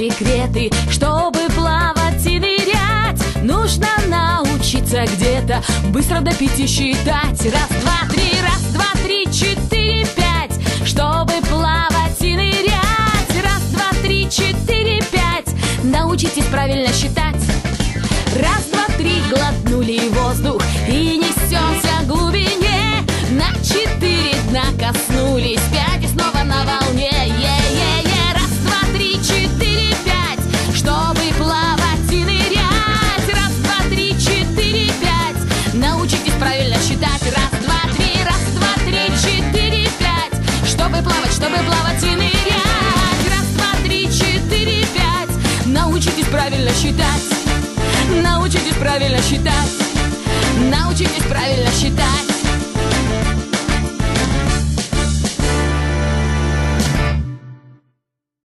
секреты. Чтобы плавать и нырять, нужно научиться где-то быстро до 5 считать. Раз, два, три, раз, два, три, 4, 5. Чтобы плавать и нырять. Раз, два, три, 4, 5. Научитесь правильно считать. Раз, два, три, глотнули воздух